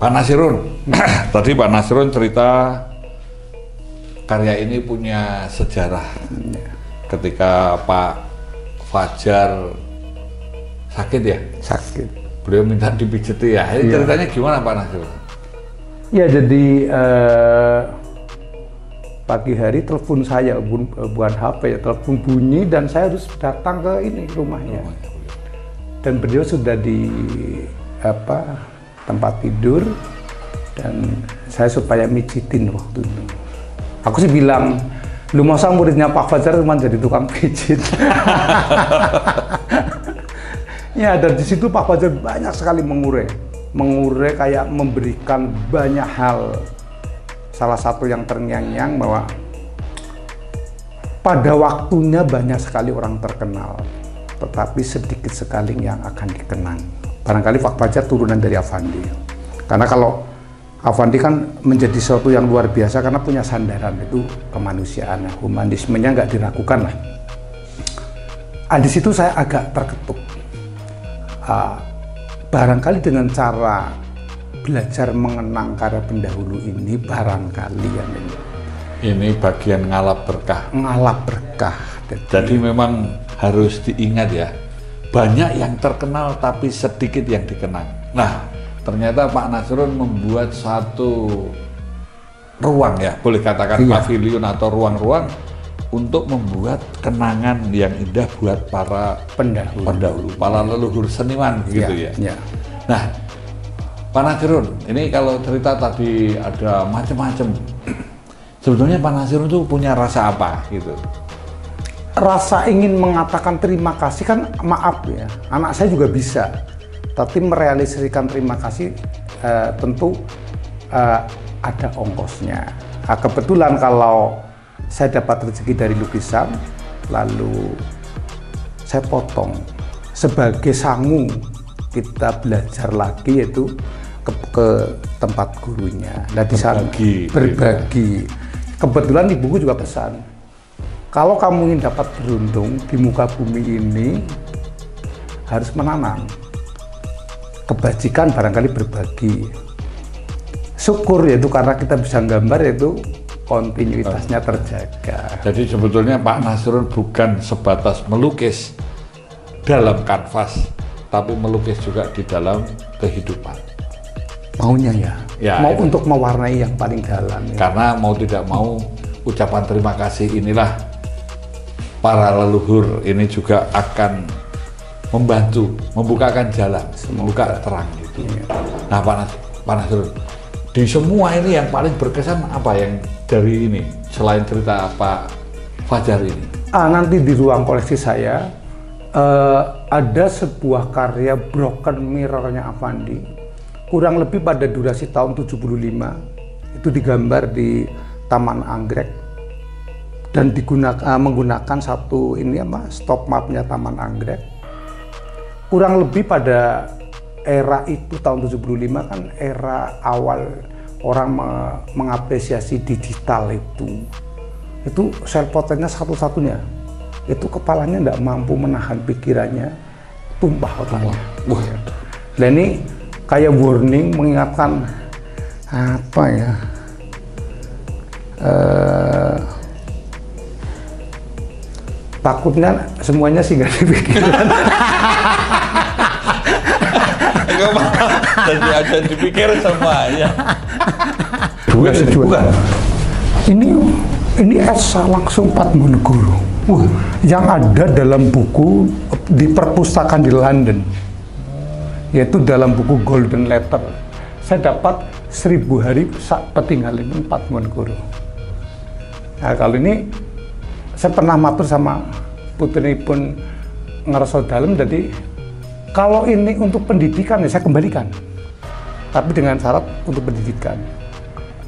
Pak Nasirun, tadi Pak Nasirun cerita karya ini punya sejarah. Ketika Pak Fajar sakit ya? Sakit. Beliau minta dipijeti ya. Ini ceritanya gimana Pak Nasirun? Ya jadi pagi hari telepon saya, bukan HP ya, telepon bunyi dan saya harus datang ke ini rumahnya. Dan beliau sudah di tempat tidur dan saya supaya mijitin waktu itu. Aku sih bilang, lu masa muridnya Pak Fajar cuma jadi tukang pijit. Ya, dan di situ Pak Fajar banyak sekali mengurai kayak memberikan banyak hal. Salah satu yang terngiang-ngiang bahwa pada waktunya banyak sekali orang terkenal, tetapi sedikit sekali yang akan dikenang. Barangkali Pak Fajar turunan dari Affandi. Karena kalau Affandi kan menjadi sesuatu yang luar biasa karena punya sandaran itu kemanusiaan, humanismenya nggak diragukan lah. Di situ saya agak terketuk. Barangkali dengan cara belajar mengenang karya pendahulu ini barangkali ya ini bagian ngalap berkah. Ngalap berkah. Jadi memang harus diingat ya, banyak yang terkenal tapi sedikit yang dikenang. Nah, ternyata Pak Nasirun membuat satu ruang ya, boleh katakan pavilion atau ruang-ruang untuk membuat kenangan yang indah buat para pendahulu, para leluhur seniman gitu ya. Nah, Pak Nasirun, ini kalau cerita tadi ada macam-macam. Sebetulnya Pak Nasirun itu punya rasa apa gitu? Rasa ingin mengatakan terima kasih kan, maaf ya, anak saya juga bisa. Tapi merealisasikan terima kasih tentu ada ongkosnya. Kebetulan kalau saya dapat rezeki dari lukisan, lalu saya potong sebagai sangu kita belajar lagi, yaitu ke tempat gurunya. Nah, di sana berbagi. Kebetulan di buku juga pesan, kalau kamu ingin dapat beruntung di muka bumi ini harus menanam. Kebajikan barangkali berbagi. Syukur yaitu karena kita bisa gambar, yaitu kontinuitasnya terjaga. Jadi sebetulnya Pak Nasirun bukan sebatas melukis dalam kanvas, tapi melukis juga di dalam kehidupan. Maunya ya mau itu. Untuk mewarnai yang paling dalam ya. Karena mau tidak mau ucapan terima kasih inilah para leluhur ini juga akan membantu membukakan jalan, membuka terang gitu. Nah Pak Nasirun, di semua ini yang paling berkesan apa yang dari ini selain cerita Pak Fajar ini? Nanti di ruang koleksi saya ada sebuah karya broken mirrornya Affandi, kurang lebih pada durasi tahun 75. Itu digambar di Taman Anggrek dan menggunakan satu stop mapnya Taman Anggrek. Kurang lebih pada era itu tahun 75 kan era awal orang mengapresiasi digital itu self portraitnya satu-satunya itu kepalanya tidak mampu menahan pikirannya, tumpah otaknya. Nah ini kayak warning, mengingatkan apa ya, takutnya semuanya singgah di pikiran. Jadi ada dipikir semuanya. Bukan. Ini esa langsung Padmanegara. Yang ada dalam buku di perpustakaan di London, yaitu dalam buku Golden Letter. Saya dapat 1000 hari sak petinggalipun Padmanegara. Nah, kalau ini saya pernah matur sama putri pun ngerasa dalam, jadi kalau ini untuk pendidikan ya saya kembalikan, tapi dengan syarat untuk pendidikan.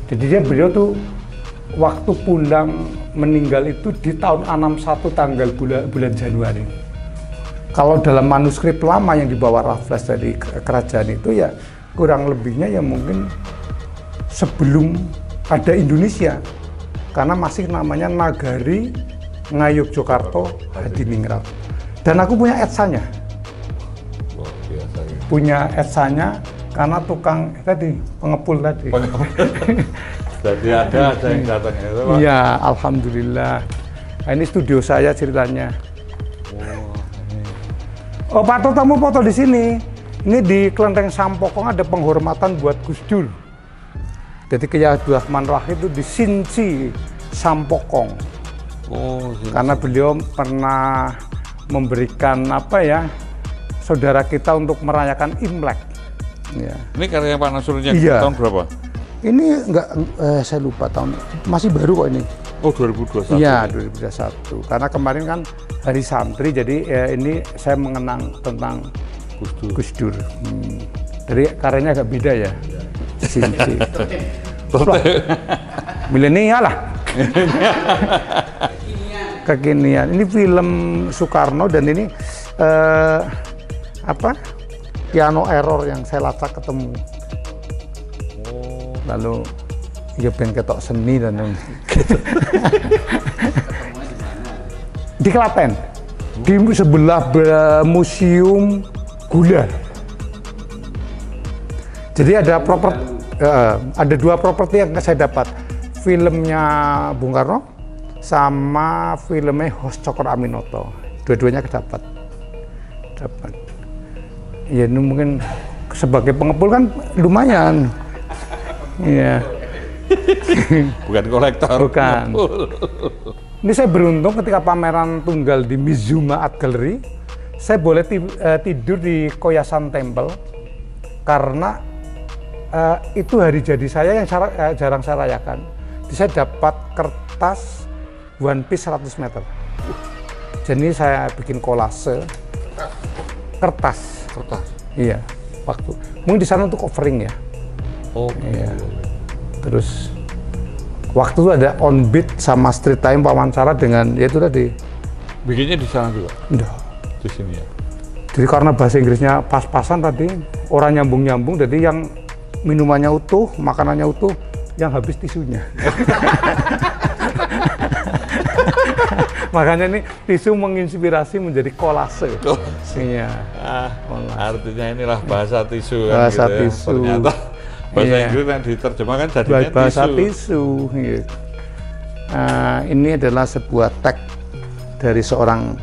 Jadi beliau tuh waktu pulang meninggal itu di tahun 61 tanggal bulan Januari. Kalau dalam manuskrip lama yang dibawa Raffles dari kerajaan itu ya kurang lebihnya ya mungkin sebelum ada Indonesia, karena masih namanya Nagari Ngayogyakarta Hadiningrat. Dan aku punya etsanya. Punya etsanya karena tukang tadi pengepul tadi. Jadi ada yang datang itu, Pak? Iya, alhamdulillah. Nah, ini studio saya ceritanya. Oh, Pak Toto, kamu foto di sini. Ini di Kelenteng Sampokong ada penghormatan buat Gus Dur. Jadi Kiai Abdurrahman Wahid itu di Sinci Sampokong. Oh, karena beliau pernah memberikan apa ya, saudara kita untuk merayakan Imlek. Ya. Ini karya Pak Nasrun yang iya. tahun berapa? Ini enggak, saya lupa tahun, masih baru kok ini. Oh, 2021. Iya, 2021. Karena kemarin kan Hari Santri, jadi ini saya mengenang tentang Gus Dur. Jadi karyanya agak beda ya. Sinci. Milenial lah. Kekinian. Ini film Soekarno dan ini piano error yang saya lacak ketemu. Lalu ya pengen ketok seni dan di Klaten, di sebelah museum gula. Jadi ada ada dua properti yang saya dapat, filmnya Bung Karno sama filmnya Hos Cokro Aminoto. Dua-duanya dapat. Ya ini mungkin sebagai pengepul kan lumayan. Iya. Bukan kolektor. Bukan. Ini saya beruntung ketika pameran tunggal di Mizuma Art Gallery, saya boleh tidur di Koyasan Temple karena itu hari jadi saya yang jarang saya rayakan. Jadi saya dapat kertas One Piece 100 meter. Jadi saya bikin kolase kertas. Iya, waktu. Mungkin di sana untuk covering ya. Oh iya. Terus waktu itu ada on beat sama street time wawancara dengan ya itu tadi. Bikinnya di sana juga? Enggak. Di sini ya? Jadi karena bahasa Inggrisnya pas-pasan tadi, orang nyambung-nyambung, jadi yang minumannya utuh, makanannya utuh, yang habis tisunya. Makanya ini tisu menginspirasi menjadi kolase. Oh. Iya. Artinya inilah bahasa tisu kan, bahasa gitu tisu. Ya. Ternyata bahasa iya. Inggris yang diterjemahkan jadinya bahasa tisu. tisu. Gitu. Ini adalah sebuah tag dari seorang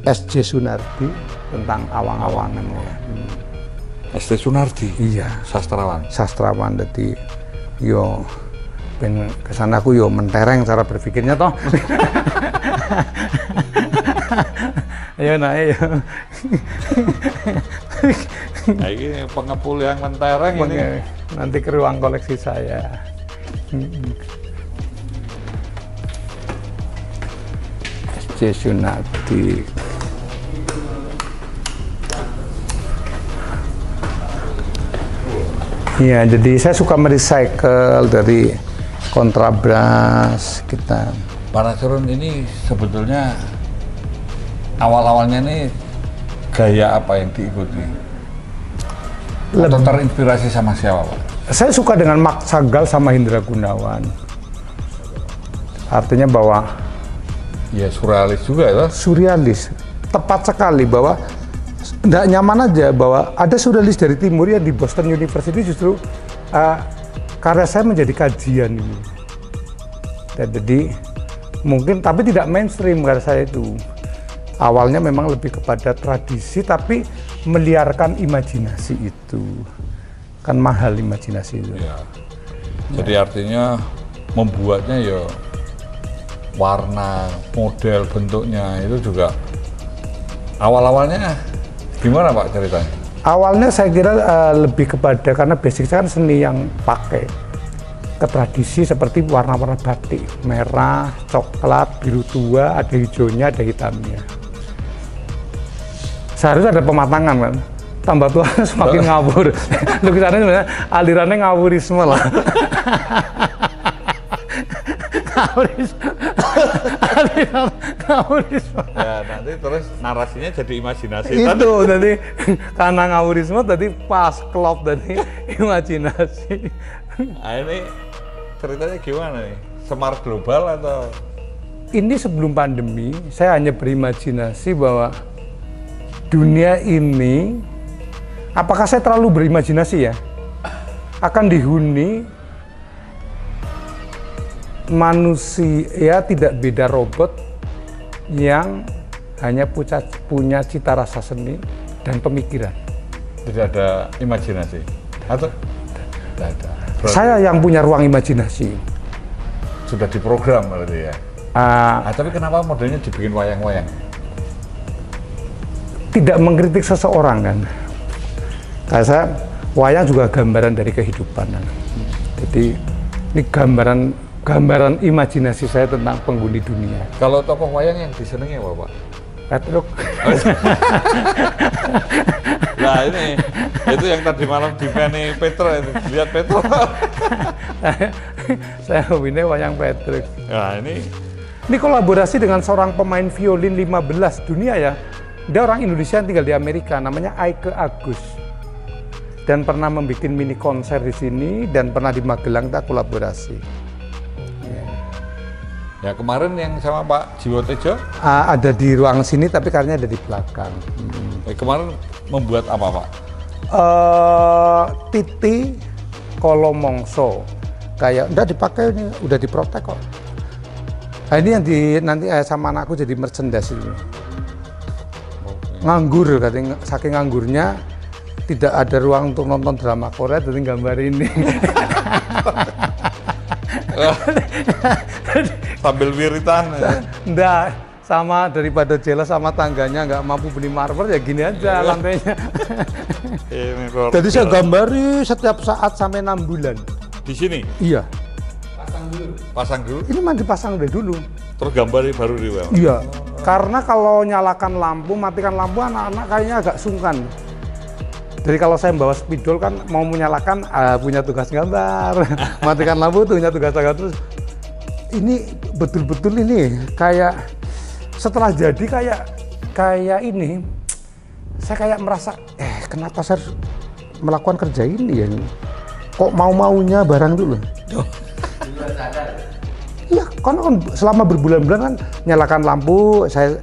S.J. Sunardi tentang awang-awangan ya. S.J. Sunardi? Iya. Sastrawan, jadi yo ben kesana aku yo mentereng cara berpikirnya toh. Ayo naik. Nah, ini pengepul yang mentereng ini. Nanti ke ruang koleksi saya. S.J. Sunardi. Iya, jadi saya suka merecycle dari kontrabas kita. Pak Nasrun ini sebetulnya awal-awalnya ini gaya apa yang diikuti? Atau terinspirasi sama siapa, Pak? Saya suka dengan Max Chagall sama Hendra Gunawan. Artinya bahwa ya surrealis juga ya? Surrealis, tepat sekali bahwa tidak nyaman aja bahwa ada surrealis dari timur yang di Boston University justru karya saya menjadi kajian ini. Dan jadi mungkin tapi tidak mainstream karya saya itu. Awalnya memang lebih kepada tradisi tapi meliarkan imajinasi itu. Kan mahal imajinasi itu. Ya. Jadi artinya membuatnya ya warna, model, bentuknya itu juga awal-awalnya gimana Pak ceritanya? Awalnya saya kira lebih kepada karena basic saya kan seni yang pakai ke tradisi seperti warna-warna batik, merah, coklat, biru tua, ada hijaunya, ada hitamnya. Seharusnya ada pematangan kan, tambah tua semakin ngawur. Lukisannya sebenarnya alirannya ngawurisme lah. Ngawurisme. Ya nanti terus narasinya jadi imajinasi. Itu tadi karena ngawurisme tadi pas klop tadi imajinasi. Nah ini ceritanya gimana nih? Semar global atau? Ini sebelum pandemi saya hanya berimajinasi bahwa dunia ini Apakah saya terlalu berimajinasi ya? Akan dihuni manusia tidak beda robot yang hanya punya cita rasa seni dan pemikiran. Tidak ada imajinasi atau tidak ada. Berarti Saya yang punya ruang imajinasi. sudah diprogram berarti ya. Tapi kenapa modelnya dibikin wayang-wayang? Tidak mengkritik seseorang kan. Kayak saya, wayang juga gambaran dari kehidupan kan. Jadi ini gambaran imajinasi saya tentang penghuni dunia. Kalau tokoh wayang yang disenangi apa, Pak? Petruk. Nah ini, itu yang tadi malam di Penny Petro itu, lihat Petro. Saya hobinya wayang Petruk. Nah ini kolaborasi dengan seorang pemain violin 15 dunia ya. Dia orang Indonesia yang tinggal di Amerika, namanya Aike Agus. Dan pernah membuat mini konser di sini dan pernah di Magelang kita kolaborasi. ya kemarin yang sama Pak Jiwo Tejo, Ada di ruang sini tapi karyanya ada di belakang. kemarin membuat apa Pak? Titi Kolomongso. Kayak udah dipakai ini, udah diprotek kok. Nah, ini yang nanti sama anakku jadi merchandise ini. Nganggur katanya, saking nganggurnya tidak ada ruang untuk nonton drama Korea, jadi gambar ini. Sambil wiritan. Nggak, sama daripada jelas sama tangganya nggak mampu beli marmer ya gini aja lantainya. Ini Jadi saya gambari setiap saat sampai 6 bulan. di sini Iya, pasang dulu, ini mah dipasang dari dulu. terus gambarnya baru diwang. Iya, karena kalau nyalakan lampu, matikan lampu anak-anak kayaknya agak sungkan. Jadi kalau saya bawa spidol kan mau menyalakan punya tugas gambar, matikan lampu tuh punya tugas gambar. Terus ini betul-betul ini kayak setelah jadi kayak ini, saya kayak merasa kenapa saya harus melakukan kerja ini ya? Kok mau-maunya barang dulu? Iya, kan selama berbulan-bulan kan nyalakan lampu, saya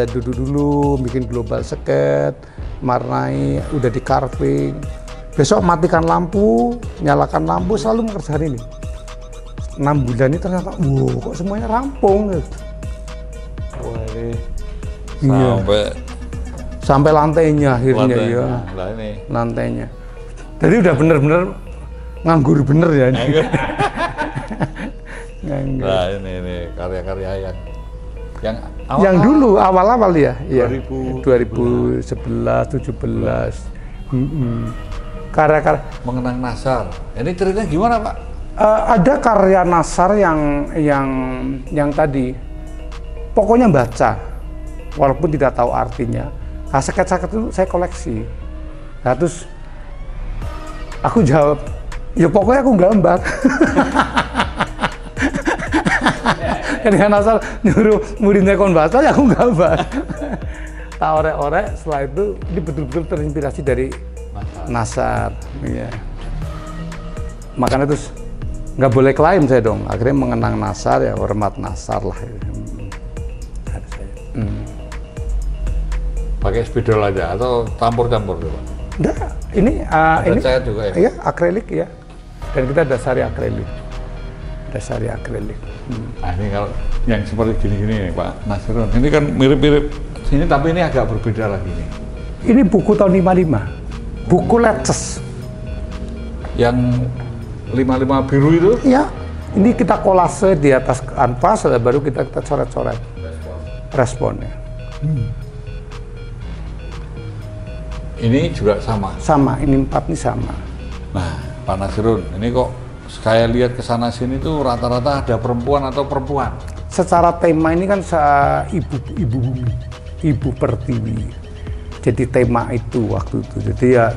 duduk dulu, bikin global sket, warnai, udah di carving. Besok matikan lampu, nyalakan lampu, selalu mengerjakan ini. 6 bulan ini ternyata, wow, kok semuanya rampung. Wah ini Iya. Sampai lantainya akhirnya ya. Lah ini. Lantainya. Jadi udah bener-bener nganggur bener ya ini. Nganggur. Nah ini karya-karya yang Yang dulu awal-awal ya, iya. 2011, 2011, 17. Karya-karya mengenang Nasar. Ini ceritanya gimana Pak? ada karya Nasar yang tadi pokoknya baca walaupun tidak tahu artinya. Nah, seket-seket itu saya koleksi. Nah, terus aku jawab, ya pokoknya aku gambar. Dengan asal nyuruh muridnya kon baca, ya aku gambar. Tak orek-orek, setelah itu ini betul-betul terinspirasi dari Nasar. Iya. Makanya terus nggak boleh klaim saya dong. Akhirnya mengenang Nasar ya hormat Nasar lah. Pakai spidol aja atau campur-campur Pak? Enggak, ini ini cat juga ya? Iya, akrilik ya. Dan kita dasari akrilik. Dasari akrilik. Nah ini kalau yang seperti gini-gini nih Pak Nasrun, ini kan mirip-mirip sini tapi ini agak berbeda lagi nih. Ini buku tahun 55. Buku Leces. Yang 55 biru itu? Iya. Ini kita kolase di atas kanvas, baru kita coret-coret responnya. Ini juga sama? Sama, ini 4 ini sama. Nah Pak Nasrun, ini kok saya lihat ke sana sini tuh rata-rata ada perempuan atau perempuan? Secara tema ini kan ibu bumi, ibu pertiwi. Jadi tema itu waktu itu. Jadi ya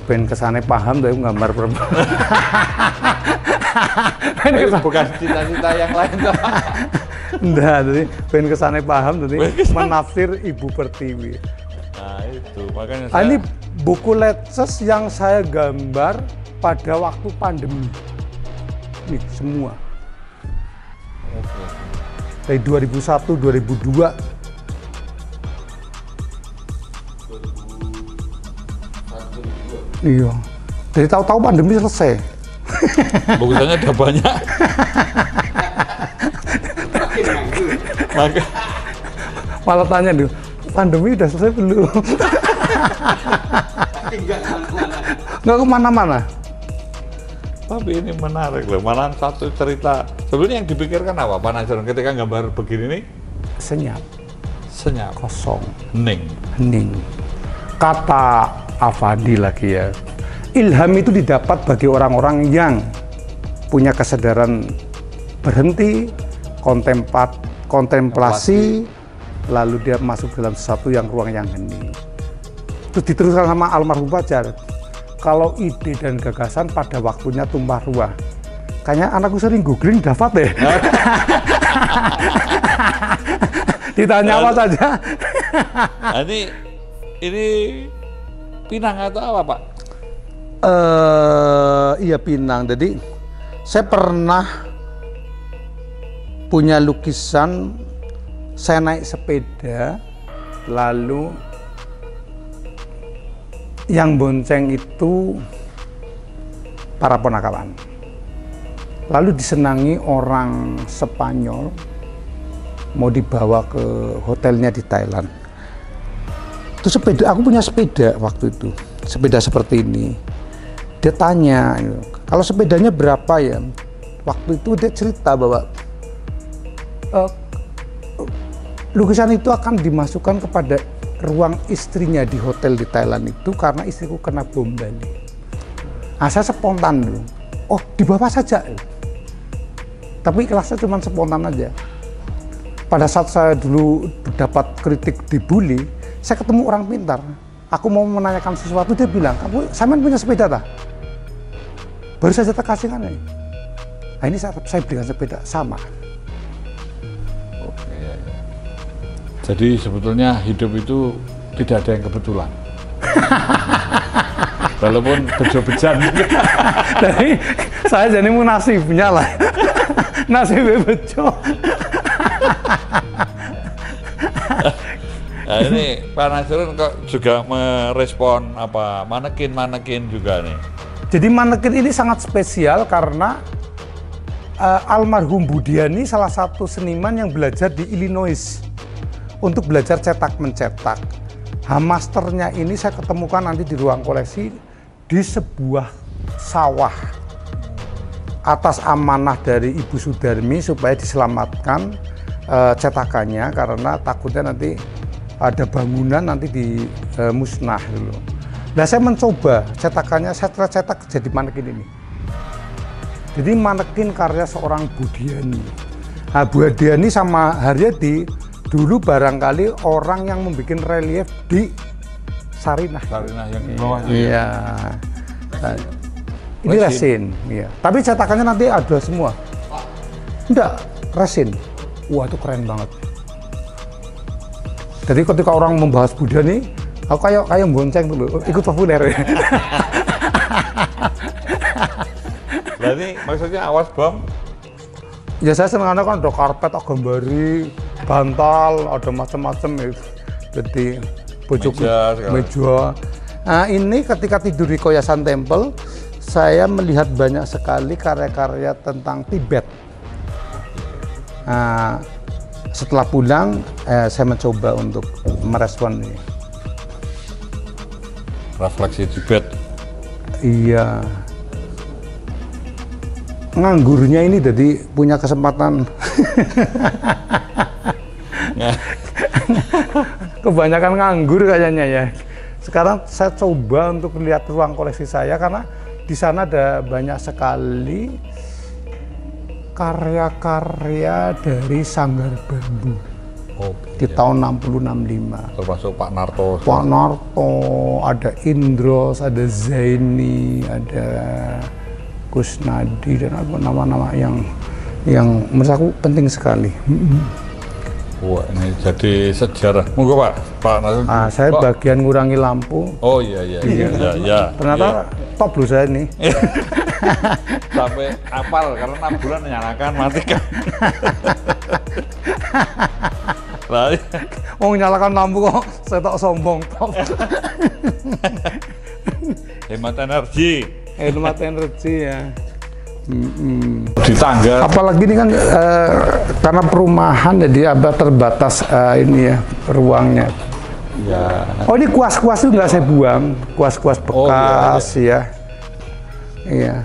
pengen kesana paham tapi gambar perempuan. Bukan cita-cita yang lain Pak. Enggak, jadi pengen kesana paham jadi menafsir ibu pertiwi. Nah itu makanya Ini buku Leces yang saya gambar pada waktu pandemi. Nih semua. Oke. Dari 2001, 2002. Iya. Jadi tahu-tahu pandemi selesai. Lukisannya udah banyak. Maka Malah tanya dulu, pandemi udah selesai belum? Nggak kemana-mana. tapi ini menarik loh, malahan satu cerita. Sebenarnya yang dipikirkan apa Pak Nasrun ketika gambar begini nih? Senyap, Senyap, kosong, hening. hening. Kata Afandi lagi ya, ilham itu didapat bagi orang-orang yang punya kesadaran berhenti, kontemplasi, lalu dia masuk dalam sesuatu yang ruang yang hening. Terus diteruskan sama almarhum Fajar, kalau ide dan gagasan pada waktunya tumpah ruah. Kayaknya anakku sering googling dapat deh. Ditanya apa saja. Ini Pinang atau apa Pak? Iya Pinang. Jadi saya pernah punya lukisan, saya naik sepeda, lalu yang bonceng itu para ponakawan. Lalu disenangi orang Spanyol, mau dibawa ke hotelnya di Thailand. Itu sepeda, aku punya sepeda waktu itu, sepeda seperti ini. Dia tanya, kalau sepedanya berapa ya? Waktu itu dia cerita bahwa lukisan itu akan dimasukkan kepada ruang istrinya di hotel di Thailand itu karena istriku kena bom Bali. Nah, saya spontan dulu, oh dibawa saja. Tapi kelasnya cuma spontan aja. Pada saat saya dulu dapat kritik dibully, saya ketemu orang pintar. Aku mau menanyakan sesuatu, dia bilang, kamu sampean punya sepeda tak? Baru saja tak kasih kan. Nah ini saya belikan sepeda sama. Oke, ya. Jadi sebetulnya hidup itu tidak ada yang kebetulan. Walaupun bejo-bejan. Jadi saya jadi nasibnya lah. Nasibnya bejo. Nah ini Pak Nasrun kok juga merespon apa manekin juga nih. Jadi manekin ini sangat spesial karena almarhum Budiani salah satu seniman yang belajar di Illinois untuk belajar cetak mencetak. Masternya ini saya ketemukan nanti di ruang koleksi di sebuah sawah atas amanah dari Ibu Sudarmi supaya diselamatkan cetakannya karena takutnya nanti ada bangunan nanti musnah dulu. Nah saya mencoba cetakannya, saya cetak jadi manekin ini. Jadi manekin karya seorang Budiani. Nah, Budiani sama Haryadi dulu barangkali orang yang membuat relief di Sarinah. Sarinah yang di bawah. Iya. Nah, ini resin. Iya. Tapi cetakannya nanti ada semua. Enggak, resin. Wah itu keren banget. Jadi ketika orang membahas Budiani, aku kayak bonceng dulu, ikut populer. Berarti maksudnya awas bom? Ya saya senang kan ada karpet, ada gambari, bantal, ada macam-macam ya. Jadi bojoku meja. Nah ini ketika tidur di Koyasan Temple, saya melihat banyak sekali karya-karya tentang Tibet. Nah, setelah pulang, saya mencoba untuk merespon ini. Refleksi Tibet. Iya. Nganggurnya ini jadi punya kesempatan. Kebanyakan nganggur kayaknya ya. Sekarang saya coba untuk lihat ruang koleksi saya karena di sana ada banyak sekali karya-karya dari Sanggar Bambu. Di tahun 60-65. Termasuk Pak Narto. Pak Narto, ada Indros, ada Zaini, ada Kusnadi dan nama-nama yang menurut aku penting sekali. Wah ini jadi sejarah. Monggo Pak Nasrun. Saya bagian ngurangi lampu. Oh iya. Ternyata top loh saya ini. Sampai apal karena 6 bulan nyalakan matikan. Mau nyalakan lampu kok saya tak sombong top. Hemat energi. Hemat energi ya. Di tangga. Apalagi ini kan karena perumahan jadi agak terbatas ini ya ruangnya. Ya. Oh ini kuas-kuas itu nggak saya buang, kuas-kuas bekas ya. Iya.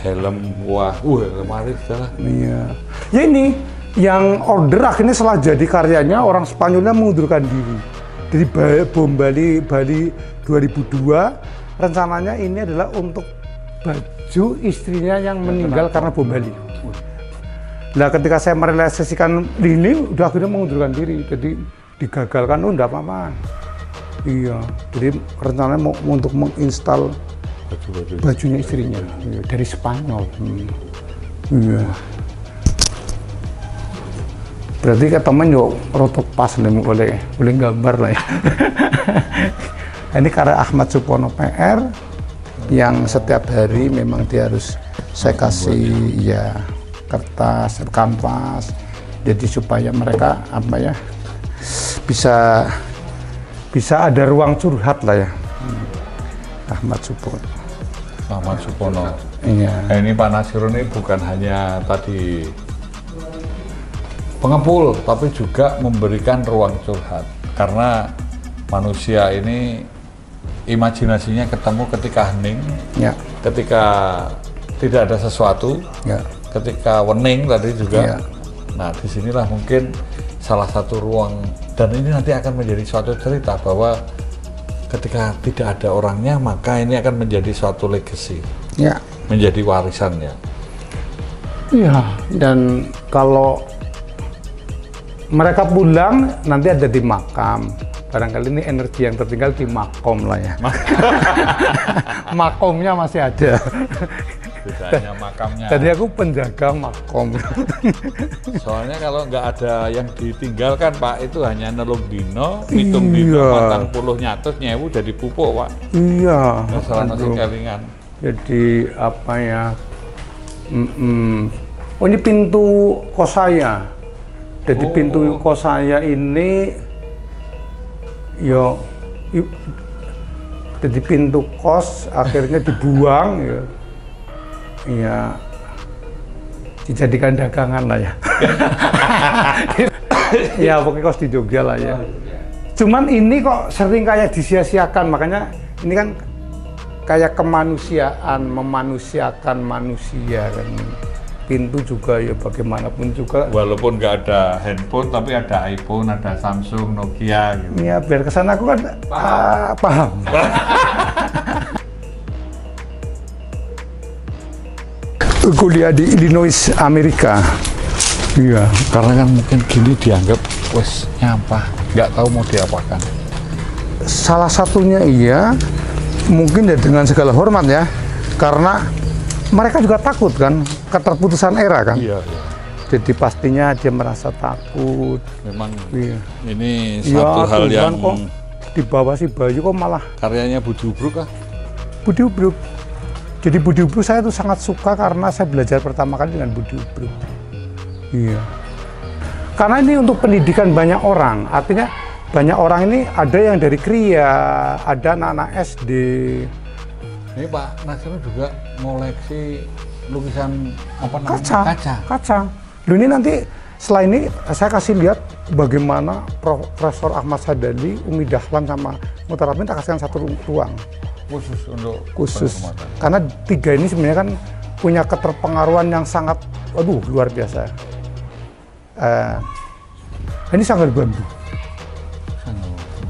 Helm, wah, lemari salah. Iya. Ya ini yang order akhirnya setelah jadi karyanya orang Spanyolnya mengundurkan diri. Jadi bom Bali 2002 rencananya ini adalah untuk baju istrinya yang meninggal karena bom Bali. Nah ketika saya merealisasikan ini udah akhirnya mengundurkan diri, jadi digagalkan, enggak apa-apa. Iya, jadi rencananya mau untuk menginstal bajunya istrinya dari Spanyol. Iya. Berarti teman yuk rotok pas boleh gambar lah ya. Ini karya Ahmad Supono PR yang setiap hari memang dia harus saya kasih ya kertas, kanvas, jadi supaya mereka apa ya bisa ada ruang curhat lah ya. Ahmad Supono. Iya. Nah, ini Pak Nasirun ini bukan hanya tadi pengepul, tapi juga memberikan ruang curhat. Karena manusia ini imajinasinya ketemu ketika hening, ya. Ketika tidak ada sesuatu, ya. Ketika wening tadi juga. Ya. Nah, disinilah mungkin salah satu ruang, dan ini nanti akan menjadi suatu cerita bahwa ketika tidak ada orangnya, maka ini akan menjadi suatu legacy, ya. Menjadi warisan ya. Iya, dan kalau mereka pulang nanti ada di makam. Barangkali ini energi yang tertinggal di makom lah ya. Makomnya masih ada. Bedanya makamnya. Tadi aku penjaga makom. Soalnya kalau nggak ada yang ditinggalkan Pak, itu hanya nelung dino, hitung dino, matang puluh nyatus nyewu jadi pupuk Pak. Iya. Masalah nasi kelingan. Jadi apa ya? Oh ini pintu kos saya. Jadi pintu kos saya ini, yo, jadi pintu kos akhirnya dibuang ya. Iya, dijadikan dagangan lah ya. Ya pokoknya kos di Jogja lah ya. Cuman ini kok sering kayak disia-siakan, makanya ini kan kayak kemanusiaan, memanusiakan manusia kan. Pintu juga ya bagaimanapun juga. Walaupun nggak ada handphone, tapi ada iPhone, ada Samsung, Nokia gitu. Iya, biar kesana aku kan paham. Kuliah di Illinois, Amerika. Iya. Karena kan mungkin gini dianggap wes nyampah, nggak tahu mau diapakan. Salah satunya iya, mungkin ya dengan segala hormat ya, karena mereka juga takut kan, keterputusan era kan. Iya, iya. Jadi pastinya dia merasa takut. Memang iya. Ini satu hal yang kok di bawah si Bayu kok malah karyanya Budi Ubruk kah? Budi Ubruk. Jadi Budi Ubruk saya tuh sangat suka karena saya belajar pertama kali dengan Budi Ubruk. Iya. Karena ini untuk pendidikan banyak orang, artinya banyak orang ini ada yang dari Kria, ada anak-anak SD. Ini Pak Nasirun juga ngoleksi lukisan apa namanya? Kaca. Loh ini nanti setelah ini saya kasih lihat bagaimana Profesor Ahmad Sadali, Umi Dahlan sama Mutarabin tak kasihkan satu ruang. Khusus karena tiga ini sebenarnya kan punya keterpengaruhan yang sangat luar biasa. Ini sanggar bambu.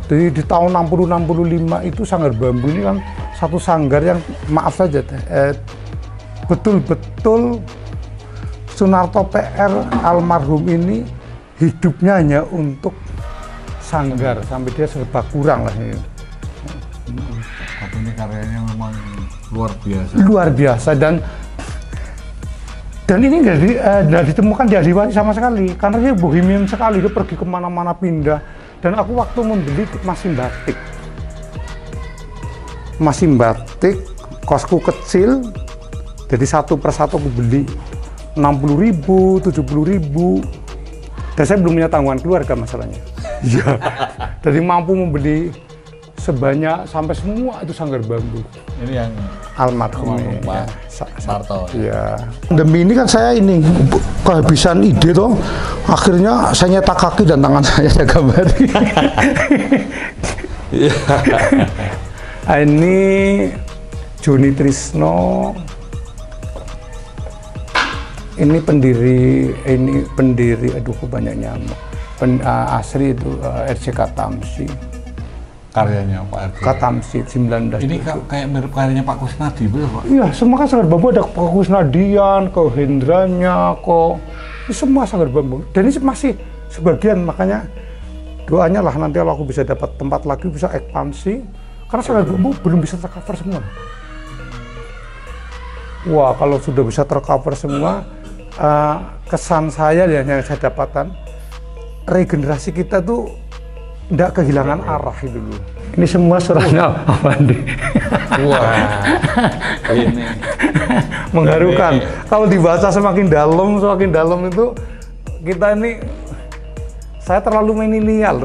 Jadi di tahun 60-65 itu sanggar bambu ini kan satu sanggar yang maaf saja betul-betul Sunarto PR almarhum ini hidupnya hanya untuk sanggar sampai dia serba kurang lah ini. Tapi ini karyanya memang luar biasa. Luar biasa dan ini nggak ditemukan di Ahliwaris sama sekali karena dia bohemian sekali, dia pergi kemana-mana pindah. Dan aku waktu membeli masih batik, kosku kecil, jadi satu persatu aku beli 60.000, 70.000, dan saya belum punya tanggungan keluarga masalahnya. Iya, jadi mampu membeli sebanyak sampai semua itu sanggar bambu. Ini yang Almarhum Pak Marto. Iya. Pandemi ini kan saya ini kehabisan ide toh. Akhirnya saya nyetak kaki dan tangan saya gambari. Iya. Ini Joni Trisno. Ini pendiri, aduh kok banyak nyamuk. Asri itu RCK Tamsi. Karyanya Pak RT. Katamsi 19. Ini kayak mirip karyanya Pak Kusnadi, betul Pak? Iya, semua kan sanggar bambu, ada Pak Kusnadian, ke Hendranya, ini semua sanggar bambu. Dan ini masih sebagian, makanya doanya lah nanti kalau aku bisa dapat tempat lagi, bisa ekspansi. Karena sanggar bambu belum bisa tercover semua. Wah, kalau sudah bisa tercover semua, kesan saya yang saya dapatkan, regenerasi kita tuh tidak kehilangan arah itu dulu. Ini semua suratnya Avandi. Wah, ini mengharukan. Kalau dibaca semakin dalam itu kita ini, saya terlalu milenial.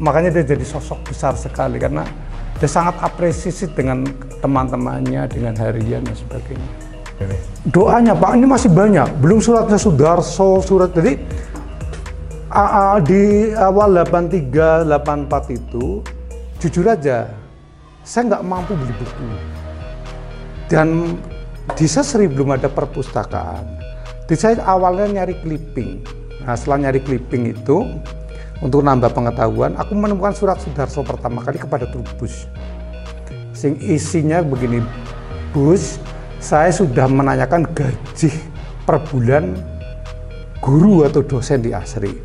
Makanya dia jadi sosok besar sekali karena dia sangat apresiasi dengan teman-temannya, dengan harian dan sebagainya. Doanya Pak, ini masih banyak. Belum suratnya Sudarso, surat jadi di awal 83, 84 itu, jujur aja, saya nggak mampu beli buku. Dan di Sesri belum ada perpustakaan. Jadi saya awalnya nyari clipping. Nah, setelah nyari clipping itu, untuk nambah pengetahuan, aku menemukan surat Sudarso pertama kali kepada Trubus. Isinya begini, Bus, saya sudah menanyakan gaji per bulan guru atau dosen di Asri.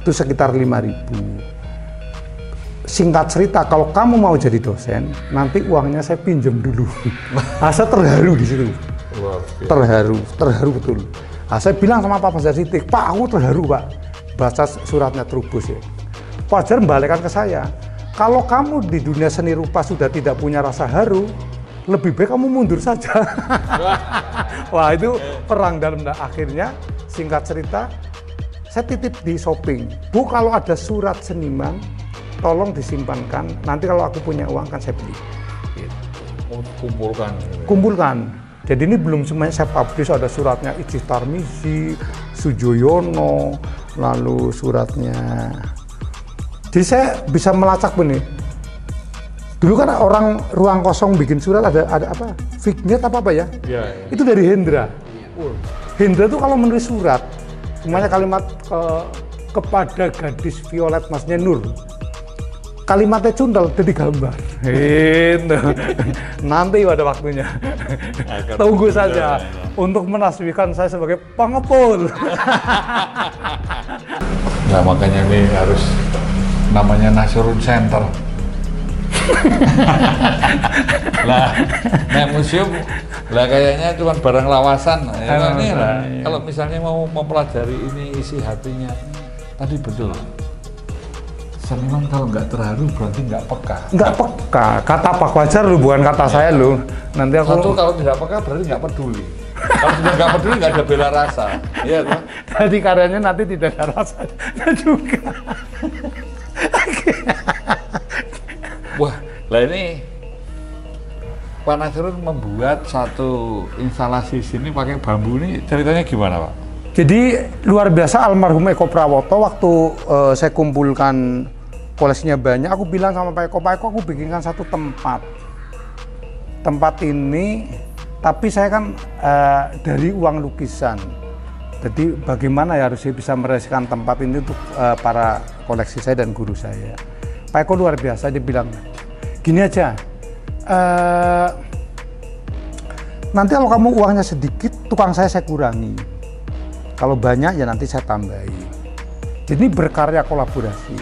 Itu sekitar 5.000. Singkat cerita, kalau kamu mau jadi dosen, nanti uangnya saya pinjam dulu. Saya terharu di situ. Terharu betul. Saya bilang sama Pak Fajar Sidik, Pak, aku terharu Pak. Baca suratnya Trubus ya. Fajar membalikkan ke saya, kalau kamu di dunia seni rupa sudah tidak punya rasa haru, lebih baik kamu mundur saja. Wah, itu perang dalam. Akhirnya, singkat cerita, saya titip di shopping, Bu, kalau ada surat seniman, tolong disimpankan. Nanti kalau aku punya uang kan saya beli. Gitu. Kumpulkan. Jadi ini belum semuanya saya publish, ada suratnya Icih Tarmizi, Sujoyono, lalu suratnya. Jadi saya bisa melacak benih. Dulu kan orang ruang kosong bikin surat ada apa? Vignet apa ya? Ya. Itu dari Hendra. Hendra tuh kalau menulis surat, semuanya kalimat kepada gadis violet masnya Nur. Kalimatnya cundal jadi gambar. Nanti pada waktunya. Tunggu saja untuk menasbihkan saya sebagai pengepul. Nah, makanya ini harus namanya Nasrun Center. Lah, museum lah kayaknya cuma barang lawasan. Ya, ini lah. Kalau misalnya mau mempelajari ini isi hatinya, tadi betul. Seniman kalau nggak terharu berarti nggak peka. Nggak peka. Kata Pak Fajar lu, bukan kata saya lu. Nanti aku. Satu, kalau tidak peka berarti nggak peduli. Kalau sudah nggak peduli nggak ada bela rasa. Iya kan? Tadi karyanya nanti tidak ada rasanya juga. Wah, lah ini Pak Nasrun membuat satu instalasi sini pakai bambu ini, ceritanya gimana Pak? Jadi luar biasa, almarhum Eko Prawoto waktu saya kumpulkan koleksinya banyak, aku bilang sama Pak Eko, aku bikinkan satu tempat. Tempat ini, tapi saya kan dari uang lukisan. Jadi bagaimana ya harus bisa merealisasikan tempat ini untuk para koleksi saya dan guru saya. Pak Eko luar biasa, dia bilang, gini aja, nanti kalau kamu uangnya sedikit, tukang saya kurangi. Kalau banyak ya nanti saya tambahi. Jadi berkarya kolaborasi.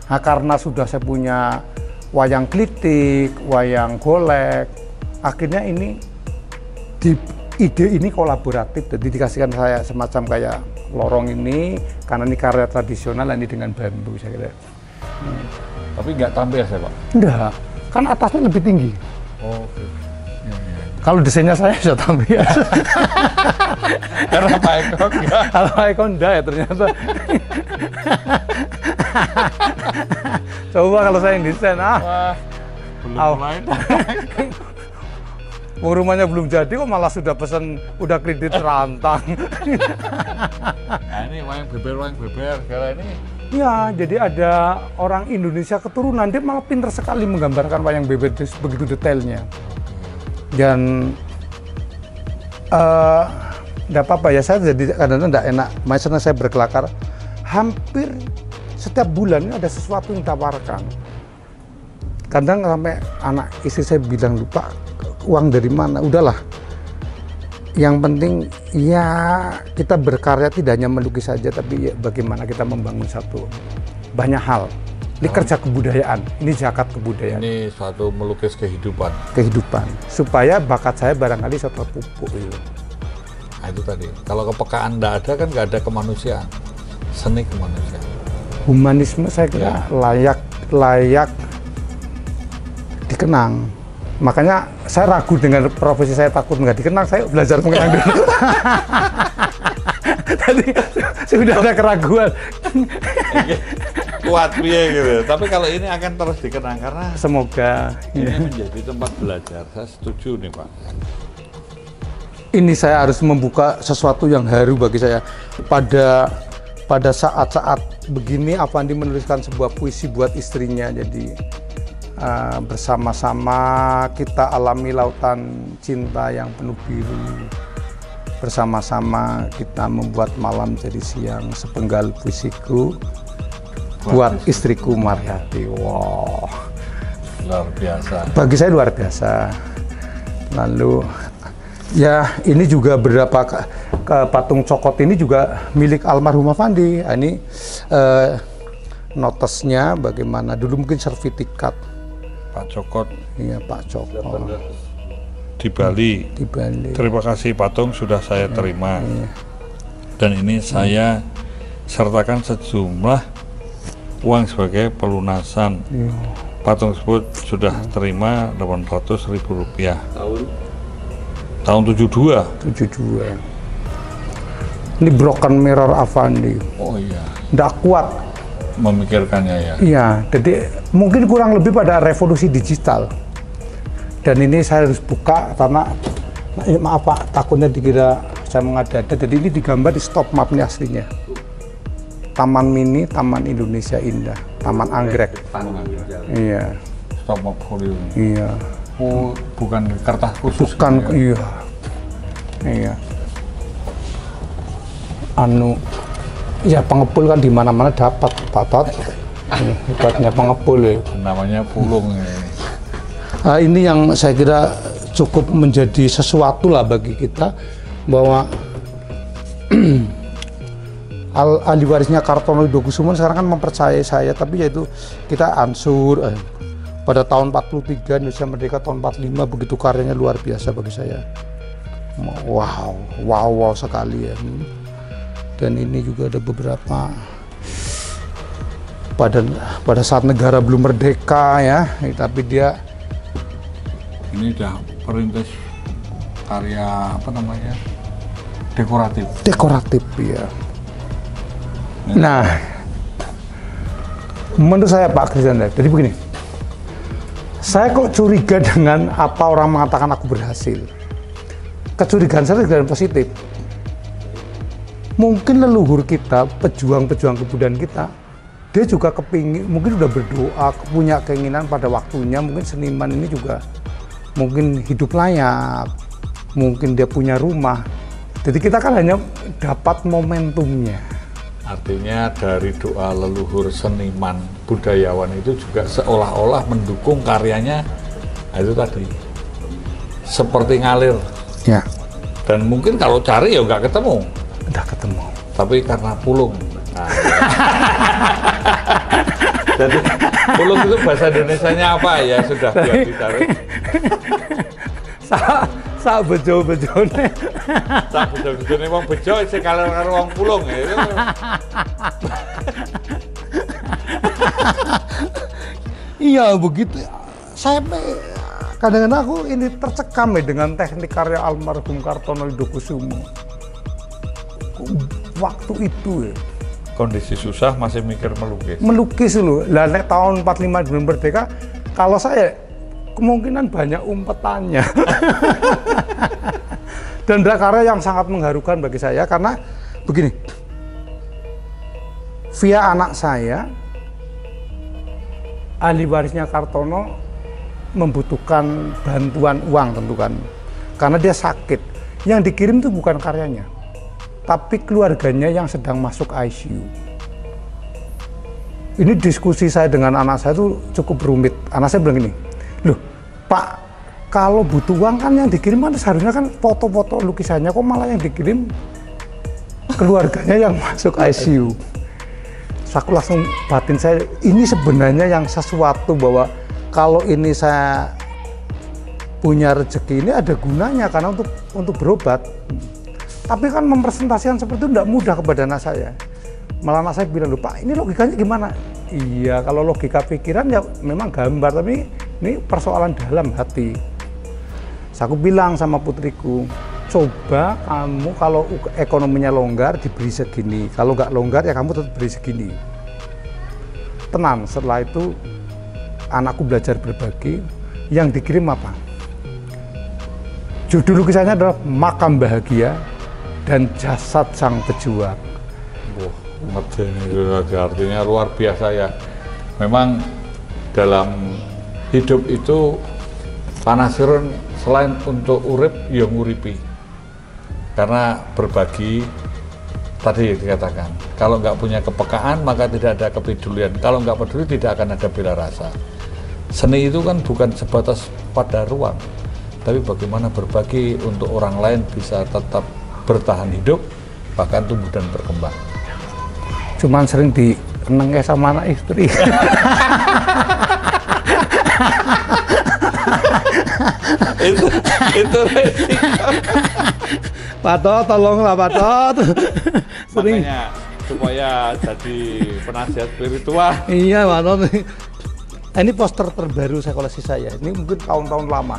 Nah, karena sudah saya punya wayang klitik, wayang golek, akhirnya ini ide ini kolaboratif. Jadi dikasihkan saya semacam kayak lorong ini, karena ini karya tradisional, ini dengan bambu saya kira. Tapi nggak tampil saya Pak? Enggak, kan atasnya lebih tinggi. Oh, oke. Ya, ya. Kalau desainnya saya bisa tampil. Karena Pak Eko enggak. Kalau Pak Eko enggak ya ternyata. Coba kalau saya yang desain, Wah, belum mulai. rumahnya belum jadi kok malah sudah pesan, udah kredit rantang. Nah, ini wayang beber, karena ini. Ya, jadi ada orang Indonesia keturunan, dia malah pintar sekali menggambarkan wayang beber begitu detailnya. Dan nggak apa-apa ya, saya jadi kadang-kadang nggak enak, makanya saya berkelakar. Hampir setiap bulan ada sesuatu yang ditawarkan. Kadang sampai anak istri saya bilang, lupa uang dari mana, udahlah. Yang penting ya kita berkarya tidak hanya melukis saja, tapi ya bagaimana kita membangun satu banyak hal. Ini kerja kebudayaan, ini zakat kebudayaan. Ini suatu melukis kehidupan. Kehidupan, supaya bakat saya barangkali bisa terpupuk. Nah, itu tadi. Kalau kepekaan nggak ada kan nggak ada kemanusiaan, seni kemanusiaan. Humanisme saya kira layak dikenang. Makanya saya ragu dengan profesi saya, takut nggak dikenang, saya belajar mengenang dulu. Tadi sudah ada keraguan. Kuat ya gitu. Tapi kalau ini akan terus dikenang karena Semoga ini menjadi tempat belajar. Saya setuju nih Pak. ini saya harus membuka sesuatu yang haru bagi saya. Pada saat-saat begini, Avandi menuliskan sebuah puisi buat istrinya. Jadi bersama-sama kita alami lautan cinta yang penuh biru. Bersama-sama kita membuat malam jadi siang. Sepenggal puisiku buat istriku Mariati. Wow, Luar biasa. bagi saya luar biasa. Lalu ya ini juga beberapa patung cokot ini juga milik almarhum Avandi. Ini notesnya bagaimana dulu, mungkin sertifikat. Pak Cokot Iya, Pak Cokot di Bali. di Bali. Terima kasih patung sudah saya terima. Dan ini saya sertakan sejumlah uang sebagai pelunasan. Iya. Patung tersebut sudah terima Rp800.000. Tahun 72. 72. Ini broken mirror Avandi. Oh iya. Nggak kuat. Memikirkannya ya. Iya, jadi mungkin kurang lebih pada revolusi digital. Dan ini saya harus buka karena maaf Pak, takutnya dikira saya mengada-ada. Jadi ini digambar di stop mapnya aslinya. Taman Mini, Taman Indonesia Indah, Taman Anggrek. Iya, Stop portfolio. iya. Oh, bukan kertas khusus. Bukan, gitu ya? iya. Iya. Ya pengepul kan di mana-mana dapat, Pak Tot. Hebatnya pengepul ya. Namanya pulung ya. Ini yang saya kira cukup menjadi sesuatu lah bagi kita, bahwa ahli warisnya Kartono Widokusumo sekarang kan mempercayai saya, tapi yaitu kita ansur pada tahun 43 Indonesia Merdeka, tahun 45 begitu karyanya luar biasa bagi saya. Wow sekali ya. Dan ini juga ada beberapa pada saat negara belum merdeka ya, tapi dia Ini udah perintis karya apa namanya? dekoratif ya. Nah, menurut saya Pak Kristian, jadi begini, saya kok curiga dengan apa orang mengatakan aku berhasil. Kecurigaan saya itu positif. Mungkin leluhur kita, pejuang-pejuang kebudayaan kita, dia juga kepingin, mungkin sudah berdoa, punya keinginan pada waktunya, mungkin seniman ini juga mungkin hidup layak, mungkin dia punya rumah. Jadi kita kan hanya dapat momentumnya. Artinya dari doa leluhur seniman budayawan itu juga seolah-olah mendukung karyanya. Nah, itu tadi seperti ngalir. Ya, Dan mungkin kalau cari ya nggak ketemu. udah ketemu. Tapi karena pulung. Nah, jadi pulung itu bahasa Indonesianya apa ya, sudah biar dicari. Sak bejo-bejone. Tak bejo-bejone wong bejo sing karo wong pulung ya. Iya begitu. Saya kadang-kadang aku ini tercekam ya dengan teknik karya almarhum Kartono Widokusumo. Waktu itu ya, kondisi susah masih mikir melukis. Melukis dulu. Lah nek tahun 45 di Merdeka, kalau saya kemungkinan banyak umpetannya. Dan ada karya yang sangat mengharukan bagi saya karena begini. Via anak saya, ahli warisnya Kartono membutuhkan bantuan uang tentu kan. Karena dia sakit. Yang dikirim itu bukan karyanya, tapi keluarganya yang sedang masuk ICU. Ini diskusi saya dengan anak saya itu cukup rumit. Anak saya bilang gini, loh Pak, kalau butuh uang kan yang dikirim kan seharusnya kan foto-foto lukisannya, kok malah yang dikirim keluarganya yang masuk ICU. Aku langsung batin saya, ini sebenarnya yang sesuatu bahwa kalau ini saya punya rezeki ini ada gunanya karena untuk berobat. Tapi kan mempresentasikan seperti itu tidak mudah kepada anak saya. Malah anak saya bilang, loh Pak, ini logikanya gimana? Iya, kalau logika pikiran ya memang gambar, tapi ini persoalan dalam hati. Aku bilang sama putriku, coba kamu kalau ekonominya longgar diberi segini, kalau nggak longgar ya kamu tetap beri segini. Tenang, setelah itu anakku belajar berbagi. Yang dikirim apa? Judul lukisannya adalah Makam Bahagia dan Jasad Sang Pejuang. Wah, artinya luar biasa ya. Memang dalam hidup itu Pak Nasrun selain untuk urip, ya nguripi. Karena berbagi, tadi dikatakan, kalau nggak punya kepekaan maka tidak ada kepedulian. Kalau nggak peduli tidak akan ada bela rasa. Seni itu kan bukan sebatas pada ruang, tapi bagaimana berbagi untuk orang lain bisa tetap bertahan hidup, bahkan tumbuh dan berkembang. Cuman sering dienengke sama anak istri. itu Pak Tot, tolonglah Pak Tot. Sering. Makanya supaya jadi penasihat spiritual. Iya Pak Tot. Ini poster terbaru saya koleksi saya. Ini mungkin tahun-tahun lama.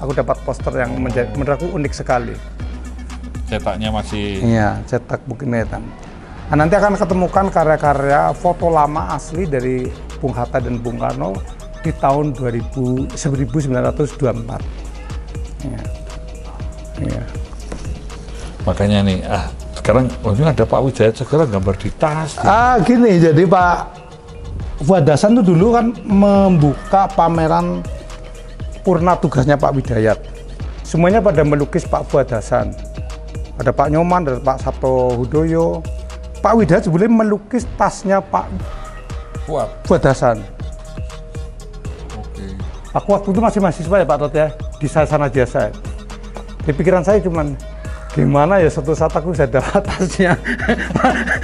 Aku dapat poster yang menurut aku unik sekali. Cetaknya masih. Iya, cetak bukit hitam. Nah, nanti akan ketemukan karya-karya foto lama asli dari Bung Hatta dan Bung Karno di tahun 1924. Ya. Ya. Makanya nih, sekarang ini ada Pak Wijaya Segara gambar di tas. Gini, jadi Pak Fuad Hasan itu dulu kan membuka pameran purna tugasnya Pak Widayat. Semuanya pada melukis Pak Fuad Hasan. Ada Pak Nyoman, ada Pak Sabto Hudoyo. Pak Widayat sebelumnya melukis tasnya Pak Fuad Hasan. Oke. Aku waktu itu masih mahasiswa ya Pak Tot ya, di Sasana Jasa. Di pikiran saya cuman gimana ya suatu saat aku bisa dapat tasnya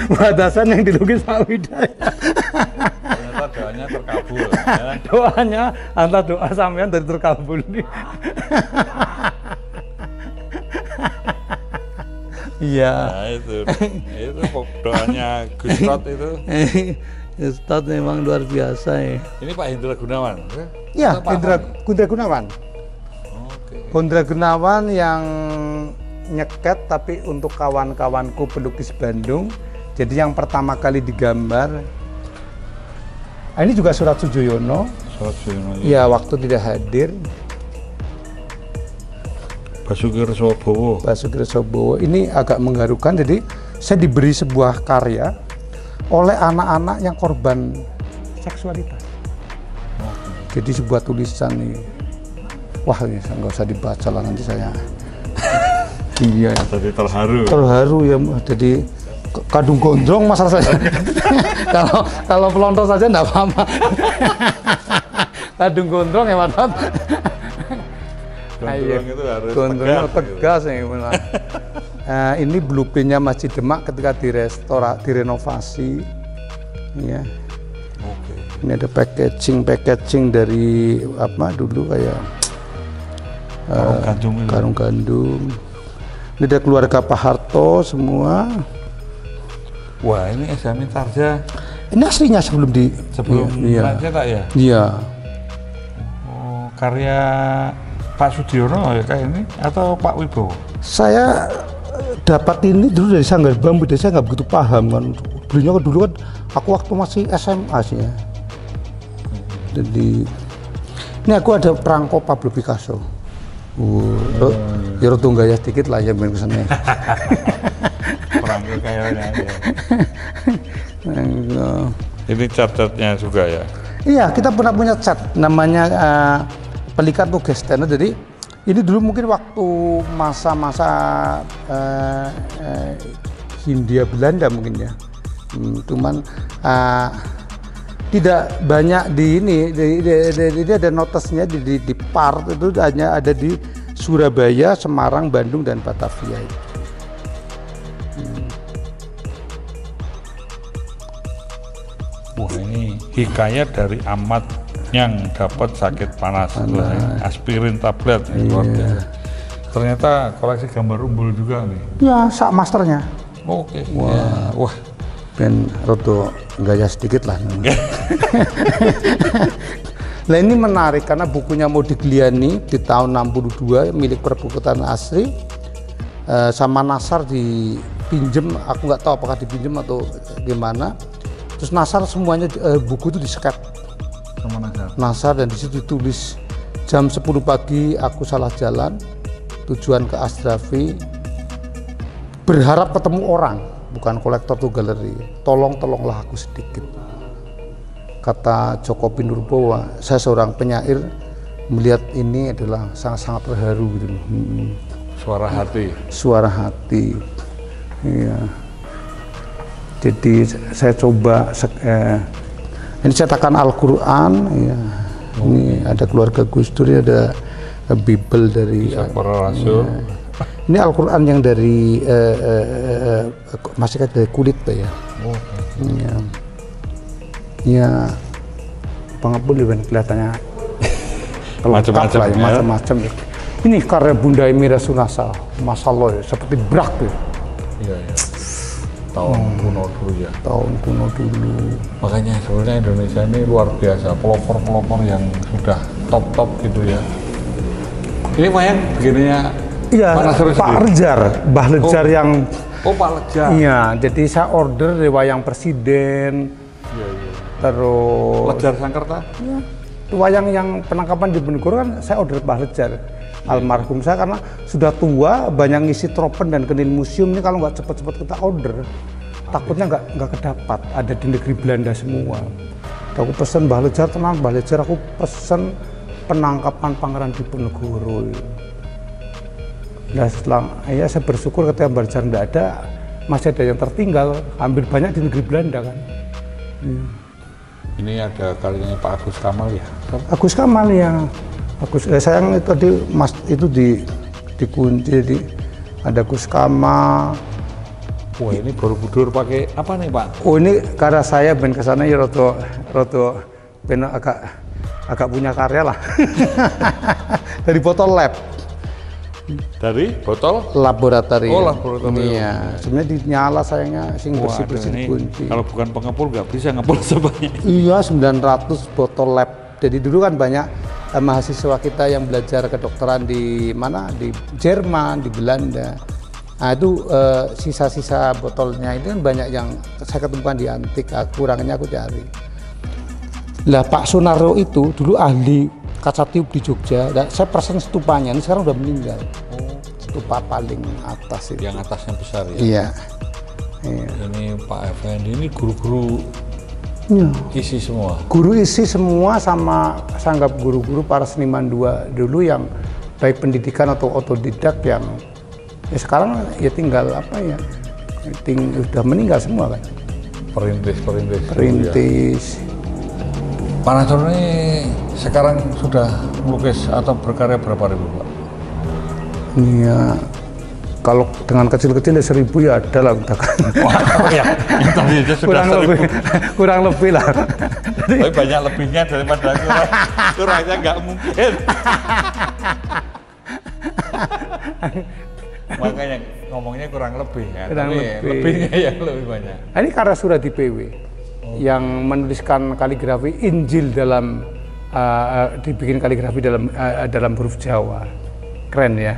Fuad Hasan yang dilukis Pak Widayat. Ternyata doanya terkabul. Ya. Doanya antara doa sampean dari terkabul nih. Iya. Nah, itu doanya Gus Tot itu. Ustadz memang luar biasa ya. Ini Pak Hendra Gunawan. Iya, Hendra Gunawan. Oke. Hendra Gunawan yang nyeket tapi untuk kawan-kawanku pelukis Bandung. Jadi yang pertama kali digambar. Ini juga Surat Sujoyono. Surat Sujoyono. Iya, waktu tidak hadir. Basuki Rasobowo. Basuki Rasobowo ini agak mengharukan. Jadi saya diberi sebuah karya oleh anak-anak yang korban seksualitas. Jadi sebuah tulisan nih. Wah, ini nggak usah dibaca lah nanti saya. Iya. Jadi terharu. Terharu ya. Jadi kadung gondrong masalah saya. kalau pelontos saja enggak apa-apa. Kadung gondrong ya, Pak. Gondrong itu harus tegas ya. Ini blueprintnya Masjid Demak ketika direnovasi. Ya. Oke. Ini ada packaging dari apa dulu kayak karung gandum. Ini ada keluarga Pak Harto semua. Wah, ini Esami Tarja. Ini aslinya sebelum cetak ya? Iya. Oh, karya Pak Sudiono ya kayak ini atau Pak Wibowo? Saya dapat ini dulu dari Sanggar Bambu, saya nggak begitu paham kan belinya dulu kan aku waktu masih SMA sih ya. Jadi ini aku ada perangko Pablo Picasso. Ya roto gaya sedikit lah ya main kesana. Perangko kayaknya. Ini cat-catnya juga ya? Iya, kita pernah punya cat namanya Pelikan Tugestena. Jadi ini dulu mungkin waktu masa-masa Hindia Belanda mungkin ya. Cuman tidak banyak di ini, ada notesnya di part itu hanya ada di Surabaya, Semarang, Bandung, dan Batavia. Wah, ini hikayat dari Ahmad yang dapat sakit panas, aspirin tablet. Iya. Ternyata koleksi gambar umbul juga nih. Ya, sak masternya. Oke. Wah. Ben roto gaya sedikit lah. Nah ini menarik karena bukunya Modigliani di tahun 62 milik Perpustakaan Asri, sama Nasar dipinjem, aku nggak tahu apakah dipinjem atau gimana. Terus Nasar semuanya buku itu di-sket sama Nasar, dan di situ ditulis jam 10 pagi aku salah jalan, tujuan ke Asdrafi, berharap ketemu orang. Bukan kolektor tuh galeri, tolonglah aku sedikit. Kata Joko Pinurbo, saya seorang penyair melihat ini adalah sangat-sangat terharu gitu. Suara hati. Suara hati. Iya. Jadi saya coba ini cetakan Al-Quran. Ya. Ini ada keluarga Gus Dur, ada Bible dari para rasul. Ya. Ini Al-Quran yang dari masih dari kulit ya. Ya, pengepul kelihatannya macam-macam. Ini karya Bunda Emira Sunasa, masalah ya, seperti brak ya. Iya. Tahun kuno dulu ya. Tahun kuno dulu. Makanya sebenarnya Indonesia ini luar biasa, pelopor-pelopor yang sudah top gitu ya. Ini Mayang begininya. Iya, Pak Lejar, Mbah Lejar yang. Pak Lejar. Iya, jadi saya order dari wayang presiden. Iya. Terus. Lejar Sangkerta. Iya. Wayang yang penangkapan di Bojonegoro kan saya order Mbah Lejar. Almarhum saya karena sudah tua, banyak ngisi tropen dan kenil museum ini kalau nggak cepet-cepet kita order, takutnya nggak kedapat. Ada di negeri Belanda semua. Aku pesen Mbah Lejar, tenang Mbah Lejar, aku pesen penangkapan Pangeran Diponegoro. Nah setelah ya saya bersyukur ketika Mbah Lejar tidak ada, masih ada yang tertinggal, hampir banyak di negeri Belanda kan. Ini ada karyanya Pak Agus Kamal ya? Agus Kamal ya. Sayang itu tadi Mas itu dikunci di ada Gus Kamal. Wah ini Borobudur pakai apa nih Pak? Oh ini karena saya ben kesana ya roto ben agak punya karya lah. Dari botol lab. Dari botol laboratorium. Oh laboratorium. Iya. Sebenarnya dinyala sayangnya sing bersih kunci. Kalau bukan pengepul nggak bisa ngepul sebanyak. Iya 900 botol lab. Jadi dulu kan banyak mahasiswa kita yang belajar kedokteran di mana, di Jerman, di Belanda. Nah itu sisa-sisa botolnya itu kan banyak yang saya ketemukan di antik, kurangnya aku cari. Lah Pak Sunaryo itu dulu ahli kaca tiup di Jogja, dan saya pesen stupanya, ini sekarang udah meninggal. Stupa paling atas itu. Yang atasnya besar ya? Iya. Ini Pak Effendi, ini guru-guru isi semua? Guru isi semua, sama sanggap guru-guru para seniman dulu yang baik pendidikan atau otodidak yang ya sekarang ya tinggal apa ya, udah meninggal semua kan. Perintis. Pak Nasrul ini sekarang sudah melukis atau berkarya berapa ribu Pak? Iya, kalau dengan kecil-kecil ya 1000 ya ada lah. Oh ya, tadi itu sudah kurang lebih lah. Tapi banyak lebihnya daripada kurangnya nggak mungkin. Makanya ngomongnya kurang lebih ya, tapi lebihnya yang lebih banyak. Ini karya Suradi PW yang menuliskan kaligrafi Injil dalam dibikin kaligrafi dalam huruf Jawa, keren ya.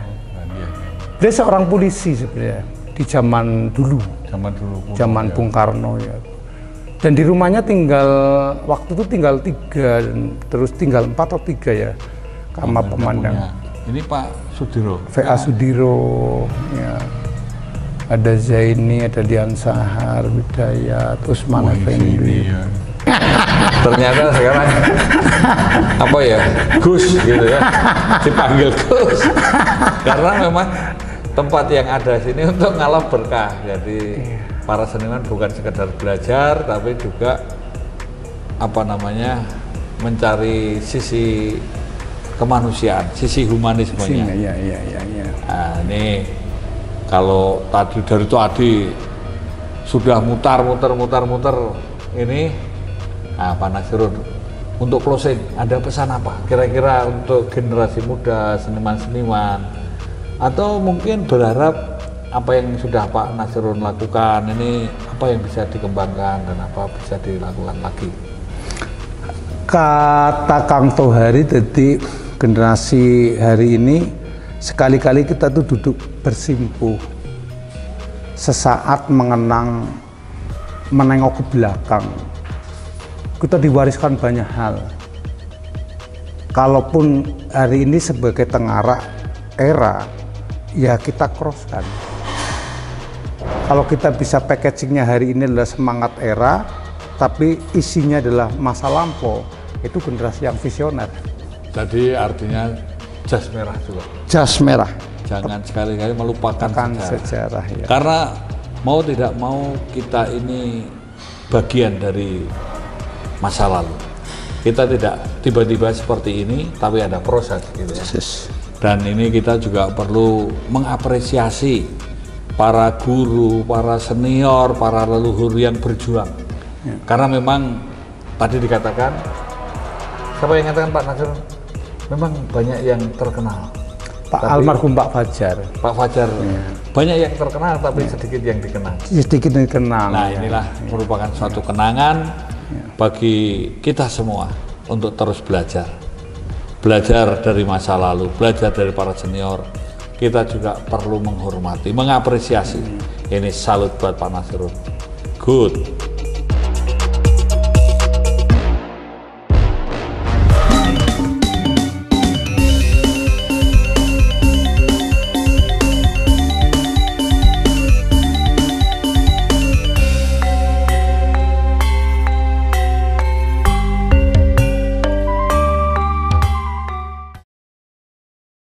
Dia seorang polisi sebenarnya. di zaman dulu, zaman Bung Karno ya. Dan di rumahnya tinggal waktu itu tinggal 3 dan terus tinggal 4 atau 3 ya, kamar pemandang. Ini Pak Sudiro. VA Sudiro, ya. Ada Zaini, ada Dian Sahar, Widayat, Usman Effendi. Ya. Ternyata sekarang apa ya, Gus gitu ya, dipanggil Gus. Karena memang tempat yang ada sini untuk ngalah berkah. Jadi para seniman bukan sekedar belajar, tapi juga apa namanya, mencari sisi kemanusiaan, sisi humanismenya. Iya. Nah, ini kalau tadi dari tadi sudah muter ini, nah, Pak Nasirun, untuk closing ada pesan apa kira-kira untuk generasi muda, seniman-seniman, atau mungkin berharap apa yang sudah Pak Nasirun lakukan ini, apa yang bisa dikembangkan dan apa bisa dilakukan lagi? Kata Kang Tohari, jadi generasi hari ini sekali-kali kita tuh duduk bersimpuh sesaat menengok ke belakang. Kita diwariskan banyak hal. Kalaupun hari ini sebagai tengara era, ya kita crosskan. Kalau kita bisa packagingnya hari ini adalah semangat era, tapi isinya adalah masa lampau, itu generasi yang visioner. Jadi artinya jas merah juga. Jas merah. Jangan sekali-kali melupakan sejarah ya. Karena mau tidak mau kita ini bagian dari masa lalu. Kita tidak tiba-tiba seperti ini, tapi ada proses gitu ya. Dan ini kita juga perlu mengapresiasi para guru, para senior, para leluhur yang berjuang. Ya. Karena memang tadi dikatakan, siapa yang mengatakan Pak Nasir? Memang banyak yang terkenal. Almarhum Pak Fajar. Pak Fajar, ya. Banyak yang terkenal tapi sedikit yang dikenal. Sedikit yang dikenal. Nah, inilah merupakan suatu kenangan bagi kita semua untuk terus belajar. Belajar dari masa lalu, belajar dari para senior. Kita juga perlu menghormati, mengapresiasi. Ini salut buat Pak Nasirun. Good.